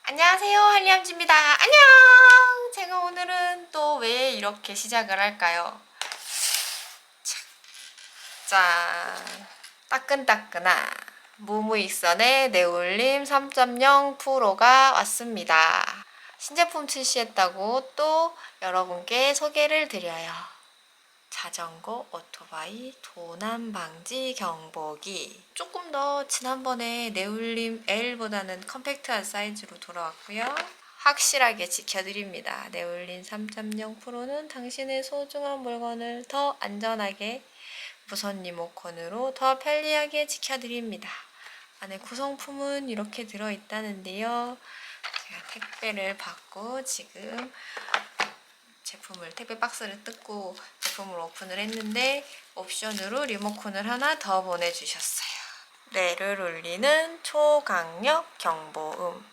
안녕하세요, 한리암지입니다. 안녕! 제가 오늘은 또 왜 이렇게 시작을 할까요? 짠! 따끈따끈한 무무익선의 네올림 3.0 프로가 왔습니다. 신제품 출시했다고 또 여러분께 소개를 드려요. 자전거, 오토바이, 도난 방지 경보기. 조금 더 지난번에 네올림 L보다는 컴팩트한 사이즈로 돌아왔고요. 확실하게 지켜드립니다. 네올림 3.0 프로는 당신의 소중한 물건을 더 안전하게 무선 리모컨으로 더 편리하게 지켜드립니다. 안에 구성품은 이렇게 들어있다는데요. 제가 택배를 받고 지금 제품을 택배 박스를 뜯고 제품을 오픈을 했는데 옵션으로 리모컨을 하나 더 보내주셨어요. 뇌를 울리는 초강력 경보음,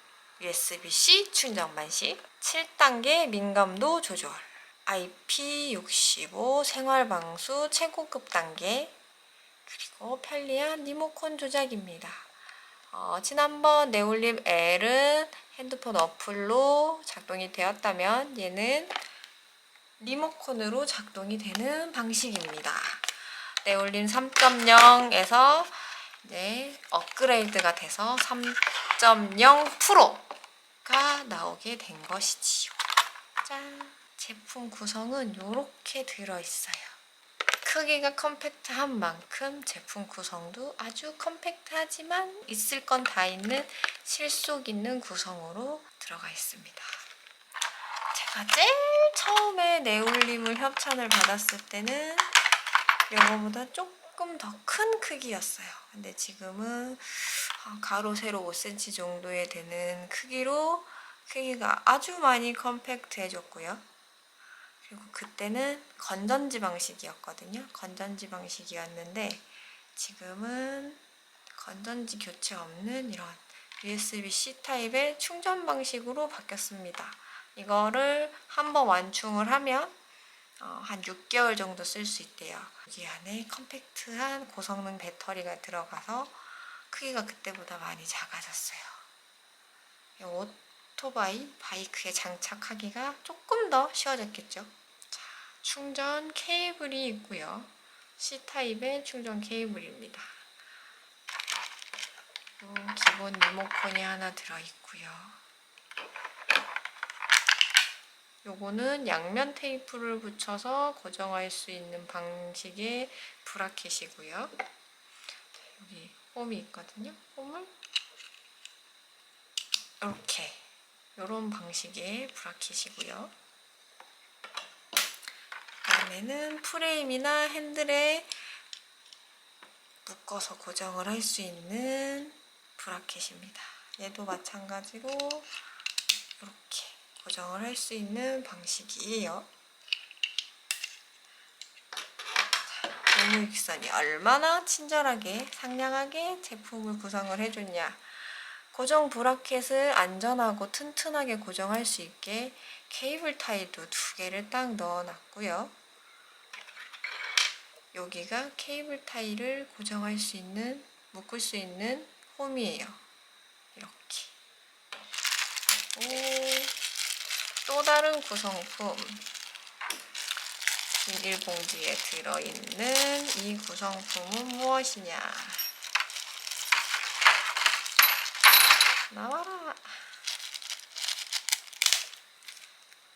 USB-C 충전 방식, 7단계 민감도 조절, IP65 생활방수 최고급 단계, 그리고 편리한 리모컨 조작입니다. 지난번 네올림 L은 핸드폰 어플로 작동이 되었다면 얘는 리모컨으로 작동이 되는 방식입니다. 네올림 3.0에서 이제 업그레이드가 돼서 3.0 프로가 나오게 된 것이지요. 짠! 제품 구성은 이렇게 들어있어요. 크기가 컴팩트한 만큼 제품 구성도 아주 컴팩트하지만 있을 건 다 있는 실속 있는 구성으로 들어가 있습니다. 제가 제일 처음에 네올림을 협찬을 받았을 때는 이거보다 조금 더 큰 크기였어요. 근데 지금은 가로 세로 5cm 정도에 되는 크기로 크기가 아주 많이 컴팩트해졌고요. 그리고 그때는 건전지 방식이었거든요. 건전지 방식이었는데 지금은 건전지 교체 없는 이런 USB-C 타입의 충전 방식으로 바뀌었습니다. 이거를 한번 완충을 하면 한 6개월 정도 쓸 수 있대요. 여기 안에 컴팩트한 고성능 배터리가 들어가서 크기가 그때보다 많이 작아졌어요. 오토바이, 바이크에 장착하기가 조금 더 쉬워졌겠죠. 자, 충전 케이블이 있고요. C타입의 충전 케이블입니다. 기본 리모컨이 하나 들어있고요. 요거는 양면 테이프를 붙여서 고정할 수 있는 방식의 브라켓이고요. 여기 홈이 있거든요. 홈을 이렇게 이런 방식의 브라켓이고요. 안에는 프레임이나 핸들에 묶어서 고정을 할 수 있는 브라켓입니다. 얘도 마찬가지로 이렇게 고정을 할 수 있는 방식이에요. 무무익선이 얼마나 친절하게 상냥하게 제품을 구성을 해줬냐. 고정 브라켓을 안전하고 튼튼하게 고정할 수 있게 케이블 타이도 2개를 딱 넣어놨고요. 여기가 케이블 타이를 고정할 수 있는, 묶을 수 있는 홈이에요. 이렇게. 또 다른 구성품. 비닐봉지에 들어있는 이 구성품은 무엇이냐? 나와라!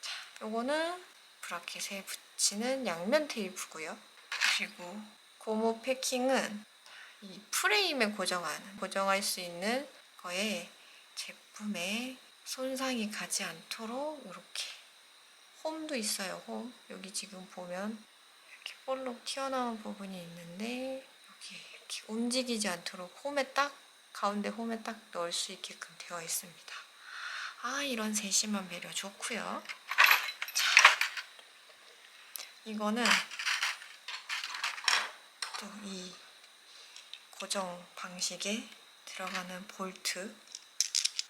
자, 요거는 브라켓에 붙이는 양면 테이프고요. 그리고 고무 패킹은 이 프레임에 고정할 수 있는 거에 제품에 손상이 가지 않도록 이렇게 홈도 있어요. 홈. 여기 지금 보면 이렇게 볼록 튀어나온 부분이 있는데 여기 이렇게 움직이지 않도록 가운데 홈에 딱 넣을 수 있게끔 되어 있습니다. 이런 세심한 배려 좋고요. 자, 이거는 또 이 고정 방식에 들어가는 볼트,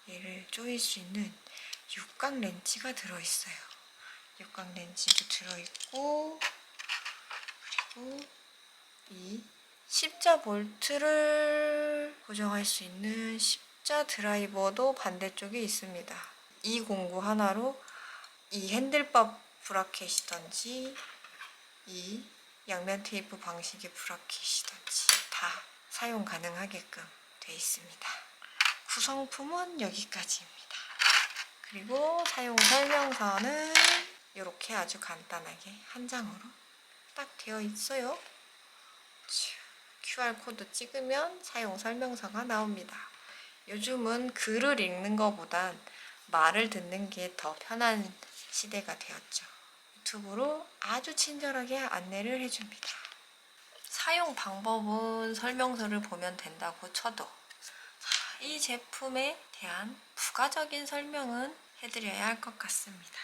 얘를 조일 수 있는 육각 렌치가 들어있어요. 육각 렌치도 들어있고, 그리고 이 십자 볼트를 고정할 수 있는 십자 드라이버도 반대쪽에 있습니다. 이 공구 하나로 이 핸들바 브라켓이든지 이 양면 테이프 방식의 브라켓이든지 다 사용 가능하게끔 되어 있습니다. 구성품은 여기까지입니다. 그리고 사용 설명서는 이렇게 아주 간단하게 한 장으로 딱 되어 있어요. QR코드 찍으면 사용 설명서가 나옵니다. 요즘은 글을 읽는 것보단 말을 듣는 게 더 편한 시대가 되었죠. 유튜브로 아주 친절하게 안내를 해줍니다. 사용 방법은 설명서를 보면 된다고 쳐도 이 제품에 대한 부가적인 설명은 해드려야 할 것 같습니다.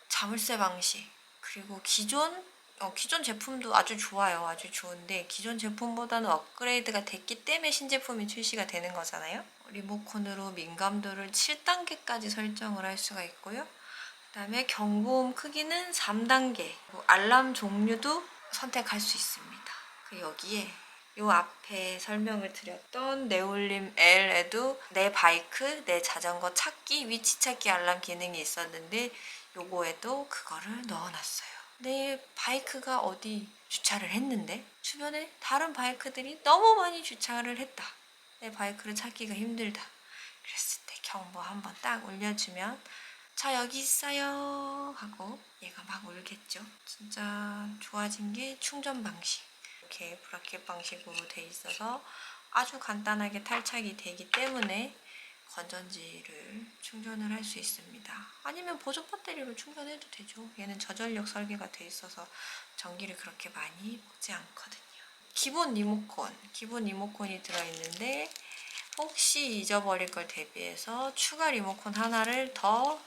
자물쇠 방식, 그리고 기존 제품도 아주 좋아요. 아주 좋은데 기존 제품보다는 업그레이드가 됐기 때문에 신제품이 출시가 되는 거잖아요. 리모컨으로 민감도를 7단계까지 설정을 할 수가 있고요. 그 다음에 경보음 크기는 3단계, 알람 종류도 선택할 수 있습니다. 여기에 요 앞에 설명을 드렸던 네올림 L에도 내 바이크, 내 자전거 찾기, 위치 찾기 알람 기능이 있었는데 요거에도 그거를 넣어놨어요. 내 바이크가 어디 주차를 했는데 주변에 다른 바이크들이 너무 많이 주차를 했다. 내 바이크를 찾기가 힘들다. 그랬을 때 경보 한번 딱 울려주면 저 여기 있어요 하고 얘가 막 울겠죠. 진짜 좋아진 게 충전 방식. 이렇게 브라켓 방식으로 돼 있어서 아주 간단하게 탈착이 되기 때문에 건전지를 충전을 할 수 있습니다. 아니면 보조 배터리로 충전해도 되죠. 얘는 저전력 설계가 돼 있어서 전기를 그렇게 많이 먹지 않거든요. 기본 리모컨이 들어있는데 혹시 잊어버릴 걸 대비해서 추가 리모컨 하나를 더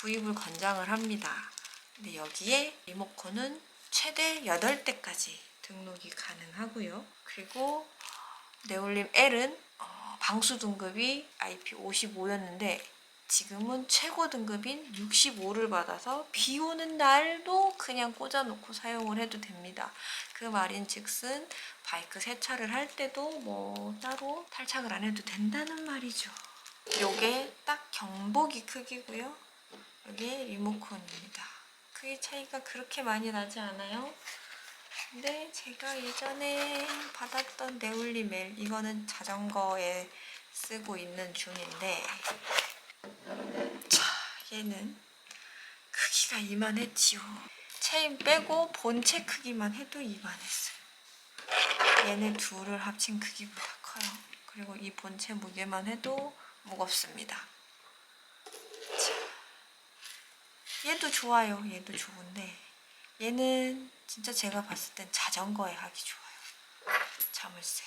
구입을 권장을 합니다. 근데 여기에 리모컨은 최대 8대까지 등록이 가능하고요. 그리고 네올림 L은 방수 등급이 IP55였는데 지금은 최고 등급인 65를 받아서 비 오는 날도 그냥 꽂아놓고 사용을 해도 됩니다. 그 말인즉슨 바이크 세차를 할 때도 뭐 따로 탈착을 안 해도 된다는 말이죠. 요게 딱 경보기 크기고요. 이게 리모컨입니다. 크기 차이가 그렇게 많이 나지 않아요? 근데 제가 예전에 받았던 네올림 L, 이거는 자전거에 쓰고 있는 중인데 자, 얘는 크기가 이만했지요. 체인 빼고 본체 크기만 해도 이만했어요. 얘네 둘을 합친 크기보다 커요. 그리고 이 본체 무게만 해도 무겁습니다. 자, 얘도 좋아요. 얘도 좋은데 얘는 진짜 제가 봤을 땐 자전거에 하기 좋아요. 자물쇠.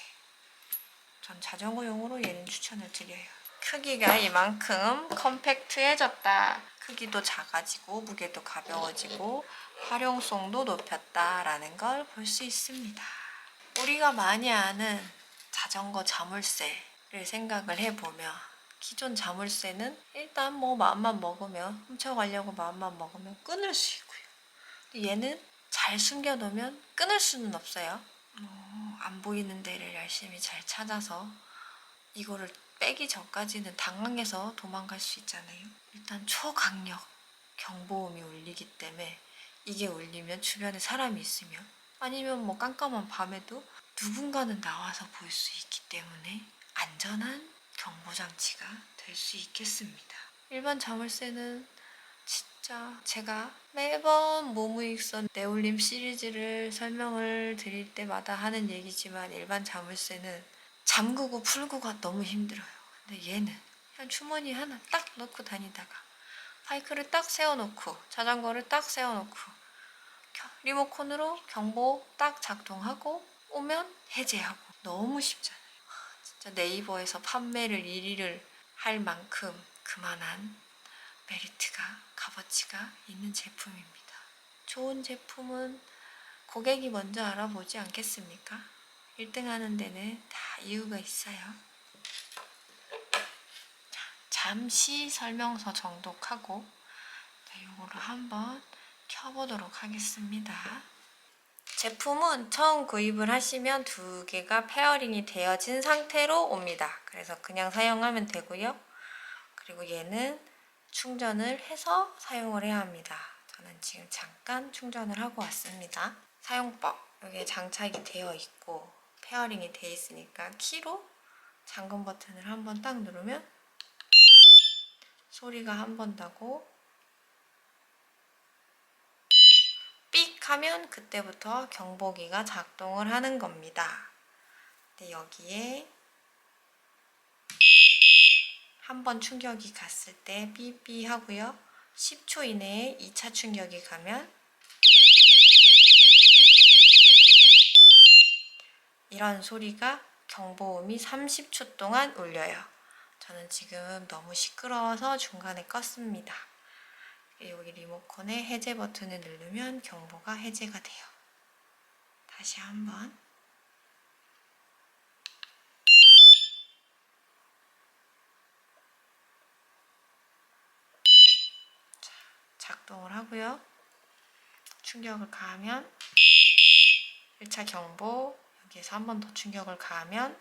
전 자전거용으로 얘는 추천을 드려요. 크기가 이만큼 컴팩트해졌다. 크기도 작아지고 무게도 가벼워지고 활용성도 높였다라는 걸 볼 수 있습니다. 우리가 많이 아는 자전거 자물쇠를 생각을 해보면 기존 자물쇠는 일단 뭐 마음만 먹으면 훔쳐가려고 마음만 먹으면 끊을 수 있고요. 근데 얘는 잘 숨겨놓으면 끊을 수는 없어요. 안 보이는 데를 열심히 잘 찾아서 이거를 빼기 전까지는 당황해서 도망갈 수 있잖아요. 일단 초강력 경보음이 울리기 때문에 이게 울리면 주변에 사람이 있으면 아니면 뭐 깜깜한 밤에도 누군가는 나와서 볼 수 있기 때문에 안전한 경보장치가 될 수 있겠습니다. 일반 자물쇠는 진짜 제가 매번 모무익선 네올림 시리즈를 설명을 드릴 때마다 하는 얘기지만 일반 자물쇠는 잠그고 풀고가 너무 힘들어요. 근데 얘는 그냥 주머니 하나 딱 넣고 다니다가 바이크를 딱 세워놓고 자전거를 딱 세워놓고 리모컨으로 경보 딱 작동하고 오면 해제하고 너무 쉽잖아요. 진짜 네이버에서 판매를 1위를 할 만큼 그만한 메리트가 값어치가 있는 제품입니다. 좋은 제품은 고객이 먼저 알아보지 않겠습니까? 1등 하는 데는 다 이유가 있어요. 잠시 설명서 정독하고 이거를 한번 켜보도록 하겠습니다. 제품은 처음 구입을 하시면 두 개가 페어링이 되어진 상태로 옵니다. 그래서 그냥 사용하면 되고요. 그리고 얘는 충전을 해서 사용을 해야 합니다. 저는 지금 잠깐 충전을 하고 왔습니다. 사용법, 여기에 장착이 되어 있고 페어링이 되어 있으니까 키로 잠금 버튼을 한번 딱 누르면 소리가 한 번 나고 삑 하면 그때부터 경보기가 작동을 하는 겁니다. 근데 여기에 한 번 충격이 갔을 때 삐삐 하고요. 10초 이내에 2차 충격이 가면 이런 소리가 경보음이 30초 동안 울려요. 저는 지금 너무 시끄러워서 중간에 껐습니다. 여기 리모컨의 해제 버튼을 누르면 경보가 해제가 돼요. 다시 한번. 작동을 하고요. 충격을 가하면 1차 경보, 여기에서 한 번 더 충격을 가하면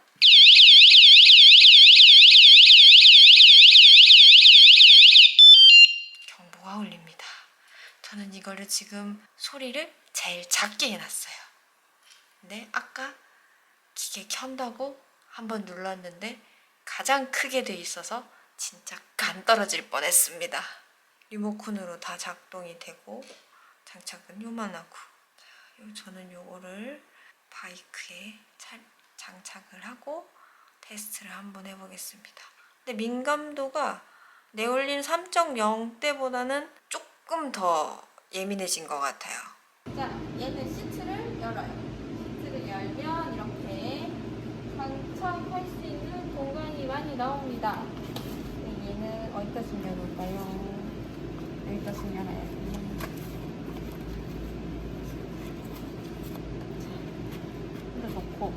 경보가 울립니다. 저는 이거를 지금 소리를 제일 작게 해놨어요. 근데 아까 기계 켠다고 한번 눌렀는데 가장 크게 돼 있어서 진짜 간 떨어질 뻔했습니다. 리모컨으로 다 작동이 되고 장착은 요만하고, 저는 요거를 바이크에 장착을 하고 테스트를 한번 해보겠습니다. 근데 민감도가 네올린 3.0 때보다는 조금 더 예민해진 것 같아요. 자, 얘는 시트를 열어요. 시트를 열면 이렇게 장착할 수 있는 공간이 많이 나옵니다. 얘는 어디다 숨겨놓을까요? 여기다 숨겨놔야지. 여기다 넣고,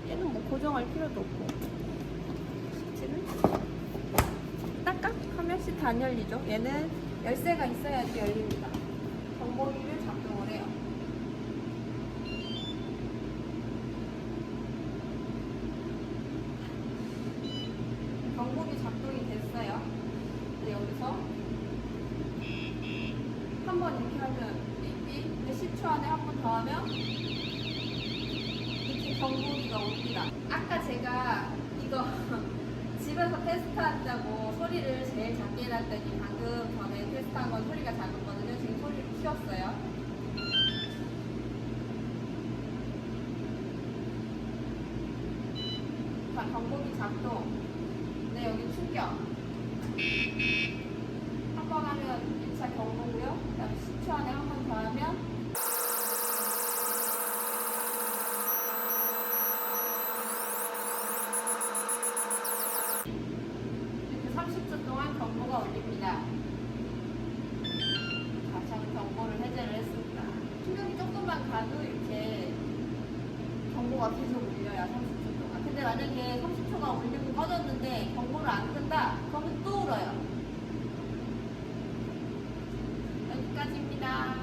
얘는 뭐 고정할 필요도 없고, 시트를 딱딱 하면 시트 안 열리죠? 얘는 열쇠가 있어야지 열립니다. 경보기를 작동을 해요. 경보기 작동이 됐어요. 근데 여기서 한 번 이렇게 하면 삐삐, 근데 10초 안에 한 번 더 하면 이렇게 경보기가 옵니다. 아까 제가 이거 집에서 테스트한다고 소리를 제일 작게 해놨더니 방금 전에 테스트한 건 소리가 작았거든요. 지금 소리를 키웠어요. 자, 경보기 작동. 네, 여기 충격. 한 번 하면 1차 경보고요. 그 다음에 10초 안에 한 번 더 하면 이렇게 30초 동안 경보가 울립니다. 다시 한번 경보를 해제를 했습니다. 충격이 조금만 가도 이렇게 경보가 계속 울려요. 30초 동안. 근데 만약에 30초가 울리고 꺼졌는데 경보를 안 끈다? 그러면 또 울어요. 여기까지입니다.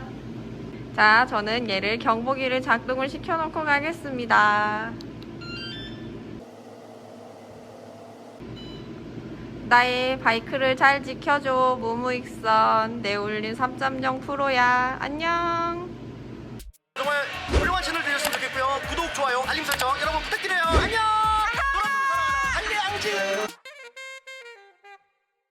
자, 저는 얘를 경보기를 작동을 시켜놓고 가겠습니다. 나의 바이크를 잘 지켜줘. 무무익선 네올린 3.0 프로야. 안녕. 정말 훌륭한 채널 되셨으면 좋겠고요. 구독, 좋아요, 알림 설정 여러분 부탁드려요. 안녕. 놀아주는 사람 안녕.